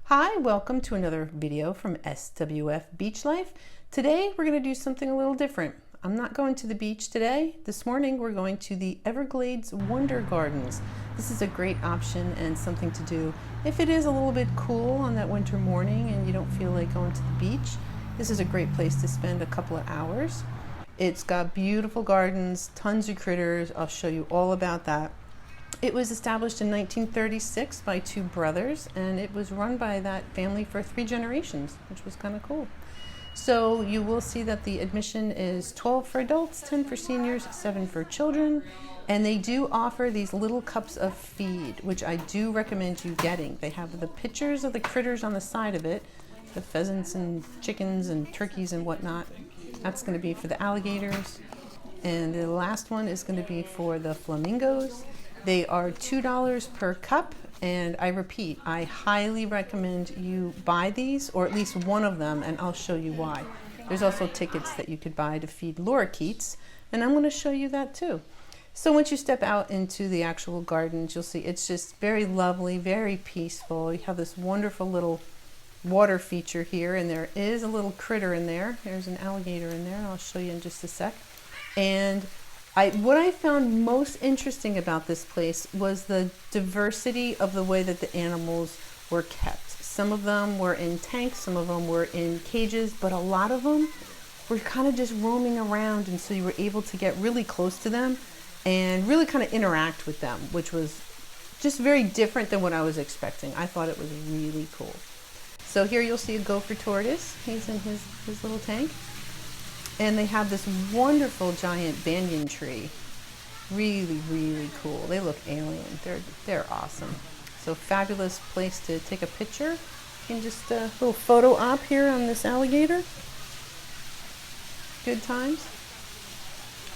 Hi, welcome to another video from SWF Beach Life. Today we're going to do something a little different. I'm not going to the beach today. This morning we're going to the Everglades Wonder Gardens. This is a great option and something to do if it is a little bit cool on that winter morning and you don't feel like going to the beach. This is a great place to spend a couple of hours. It's got beautiful gardens, tons of critters. I'll show you all about that. It was established in 1936 by two brothers, and it was run by that family for 3 generations, which was kind of cool. So you will see that the admission is $12 for adults, $10 for seniors, $7 for children, and they do offer these little cups of feed, which I do recommend you getting. They have the pictures of the critters on the side of it, the pheasants and chickens and turkeys and whatnot. That's going to be for the alligators, and the last one is going to be for the flamingos. They are $2 per cup, and I repeat, I highly recommend you buy these, or at least one of them, and I'll show you why. There's also tickets that you could buy to feed lorikeets, and I'm going to show you that too. So once you step out into the actual gardens, you'll see it's just very lovely, very peaceful. You have this wonderful little water feature here, and there is a little critter in there. There's an alligator in there, and I'll show you in just a sec. And what I found most interesting about this place was the diversity of the way that the animals were kept. Some of them were in tanks, some of them were in cages, but a lot of them were kind of just roaming around, and so you were able to get really close to them and really kind of interact with them, which was just very different than what I was expecting. I thought it was really cool. So here you'll see a gopher tortoise. He's in his little tank. And they have this wonderful giant banyan tree. Really, really cool. They look alien. They're awesome. So fabulous place to take a picture. And just a little photo op here on this alligator. Good times.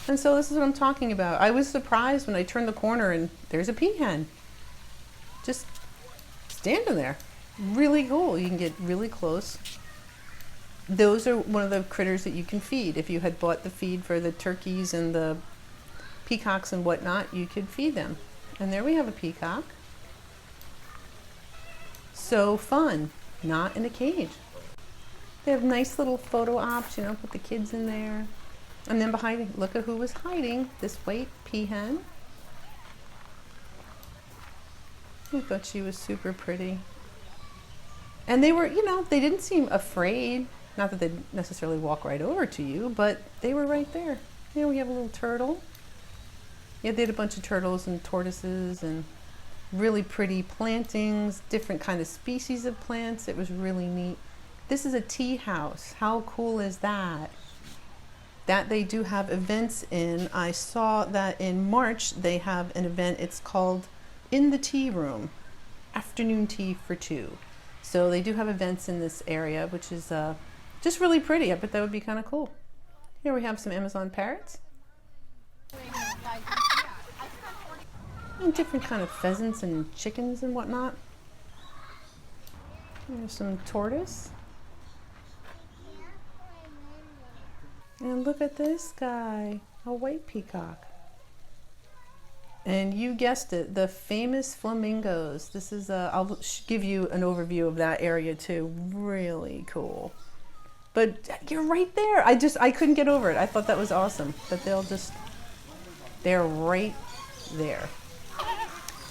And so this is what I'm talking about. I was surprised when I turned the corner and there's a peahen. Just standing there. Really cool. You can get really close. Those are one of the critters that you can feed. If you had bought the feed for the turkeys and the peacocks and whatnot, you could feed them. And there we have a peacock. So fun, not in a cage. They have nice little photo ops, you know, put the kids in there. And then behind, look at who was hiding, this white peahen. I thought she was super pretty. And they were, you know, they didn't seem afraid. Not that they'd necessarily walk right over to you, but they were right there. You know, we have a little turtle. Yeah, they had a bunch of turtles and tortoises and really pretty plantings, different kind of species of plants. It was really neat. This is a tea house. How cool is that? That they do have events in. I saw that in March they have an event. It's called In the Tea Room, afternoon tea for 2. So they do have events in this area, which is just really pretty. I bet that would be kind of cool. Here we have some Amazon parrots. And different kind of pheasants and chickens and whatnot. There's some tortoise. And look at this guy, a white peacock. And you guessed it, the famous flamingos. This is I'll give you an overview of that area too. Really cool. But you're right there. I couldn't get over it. I thought that was awesome. That they're right there.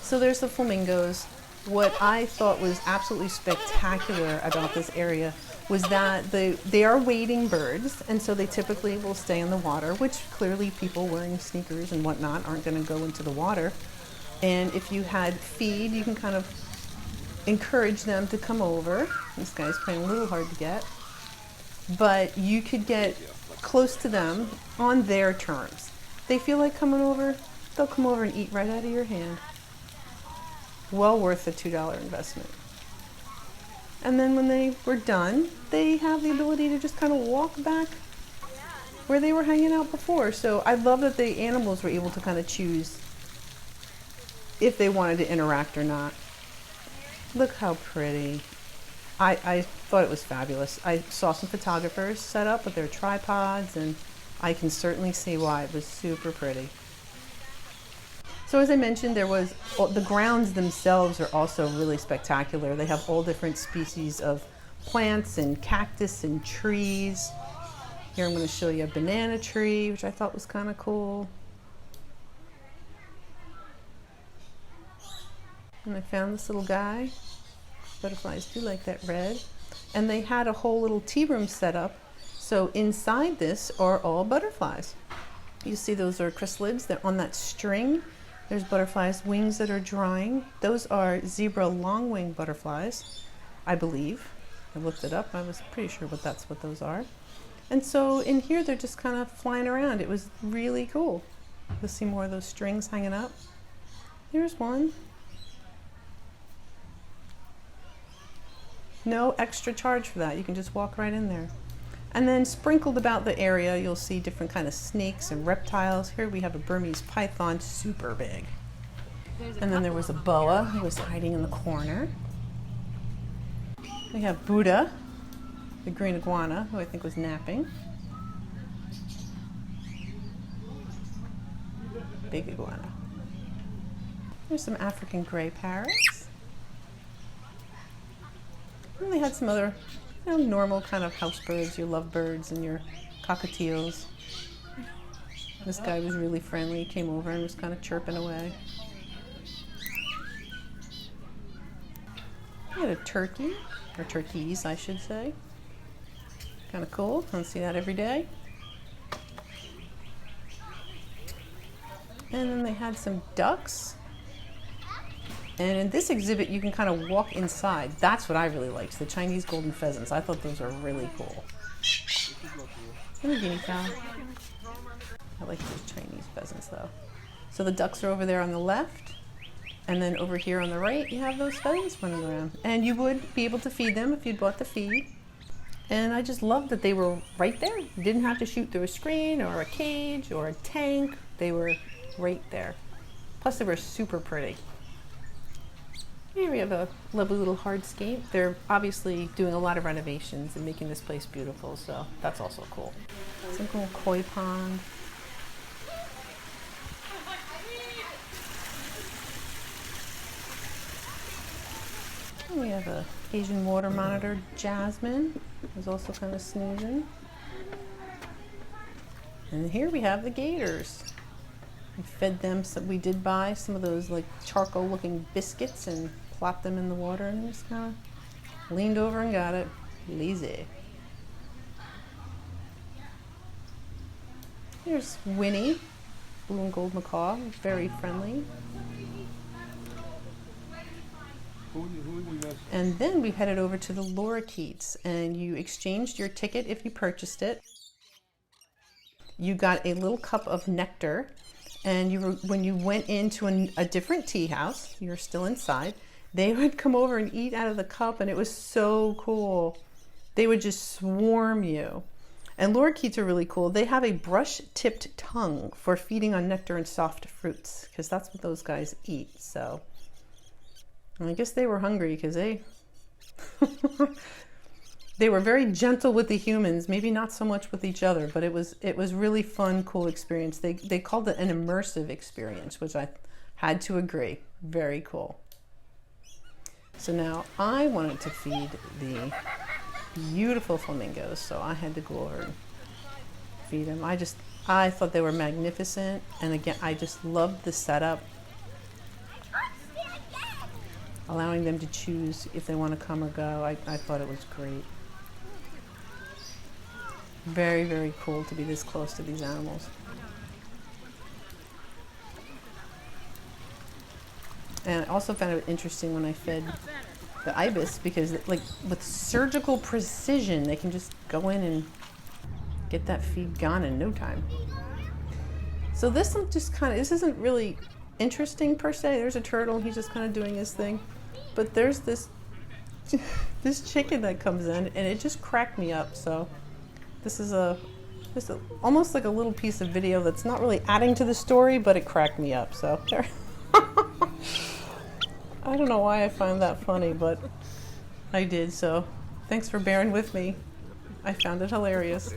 So there's the flamingos. What I thought was absolutely spectacular about this area was that they are wading birds, and so they typically will stay in the water, which clearly people wearing sneakers and whatnot aren't going to go into the water. And if you had feed, you can kind of encourage them to come over. This guy's playing a little hard to get. But you could get close to them on their terms. They feel like coming over, they'll come over and eat right out of your hand. Well worth the $2 investment. And then when they were done, they have the ability to just kind of walk back where they were hanging out before. So I love that the animals were able to kind of choose if they wanted to interact or not. Look how pretty. I thought it was fabulous. I saw some photographers set up with their tripods, and I can certainly see why. It was super pretty. So as I mentioned, the grounds themselves are also really spectacular. They have all different species of plants and cactus and trees. Here I'm going to show you a banana tree, which I thought was kind of cool. And I found this little guy. Butterflies do like that red. And they had a whole little tea room set up. So inside this are all butterflies. You see those are chrysalids that on that string. There's butterflies' wings that are drying. Those are zebra longwing butterflies, I believe. I looked it up. I was pretty sure that's what those are. And so in here, they're just kind of flying around. It was really cool. You'll see more of those strings hanging up. Here's one. No extra charge for that. You can just walk right in there. And then sprinkled about the area, you'll see different kind of snakes and reptiles. Here we have a Burmese python, super big. And then there was a boa who was hiding in the corner. We have Buddha, the green iguana, who I think was napping. Big iguana. There's some African gray parrots. And they had some other normal kind of house birds, your lovebirds and your cockatiels. This guy was really friendly. He came over and was kind of chirping away. We had a turkey, or turkeys, I should say. Kind of cool. Don't see that every day. And then they had some ducks. And in this exhibit, you can kind of walk inside. That's what I really liked, the Chinese golden pheasants. I thought those were really cool. And a guinea fowl. I like those Chinese pheasants, though. So the ducks are over there on the left. And then over here on the right, you have those pheasants running around. And you would be able to feed them if you'd bought the feed. And I just loved that they were right there. You didn't have to shoot through a screen or a cage or a tank. They were right there. Plus, they were super pretty. Here we have a lovely little hardscape. They're obviously doing a lot of renovations and making this place beautiful, so that's also cool. Some cool koi pond. And we have a Asian water monitor, Jasmine, who's also kind of snoozing. And here we have the gators. We fed them, we did buy some of those like charcoal looking biscuits and plopped them in the water and just kind of leaned over and got it. Lazy. Here's Winnie, blue and gold macaw, very friendly. And then we headed over to the lorikeets, and you exchanged your ticket if you purchased it. You got a little cup of nectar, and when you went into a different tea house, you're still inside, they would come over and eat out of the cup, and it was so cool. They would just swarm you. And lorikeets are really cool. They have a brush-tipped tongue for feeding on nectar and soft fruits, because that's what those guys eat. So I guess they were hungry because they they were very gentle with the humans, maybe not so much with each other, but it was really fun, cool experience. They called it an immersive experience, which I had to agree. Very cool. So now I wanted to feed the beautiful flamingos, so I had to go over and feed them. I thought they were magnificent, and again, I just loved the setup, allowing them to choose if they want to come or go. I thought it was great. Very, very cool to be this close to these animals. And I also found it interesting when I fed the ibis, because like with surgical precision, they can just go in and get that feed gone in no time. So this isn't really interesting per se. There's a turtle, he's just kind of doing his thing. But there's this chicken that comes in, and it just cracked me up. So this is almost like a little piece of video that's not really adding to the story, but it cracked me up. So there. I don't know why I find that funny, but I did. So thanks for bearing with me. I found it hilarious.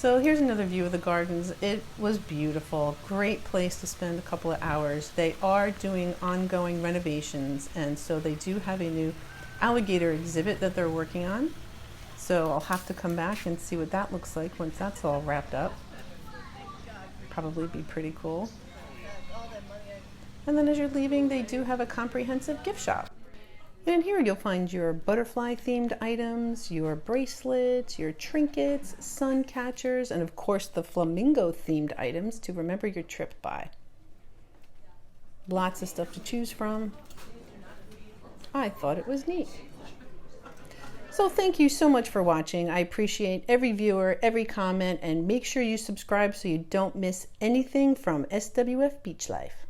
So here's another view of the gardens. It was beautiful, great place to spend a couple of hours. They are doing ongoing renovations, and so they do have a new alligator exhibit that they're working on. So I'll have to come back and see what that looks like once that's all wrapped up. Probably be pretty cool. And then as you're leaving, they do have a comprehensive gift shop. And in here you'll find your butterfly themed items, your bracelets, your trinkets, sun catchers, and of course the flamingo themed items to remember your trip by. Lots of stuff to choose from. I thought it was neat. So thank you so much for watching. I appreciate every viewer, every comment, and make sure you subscribe so you don't miss anything from SWF Beach Life.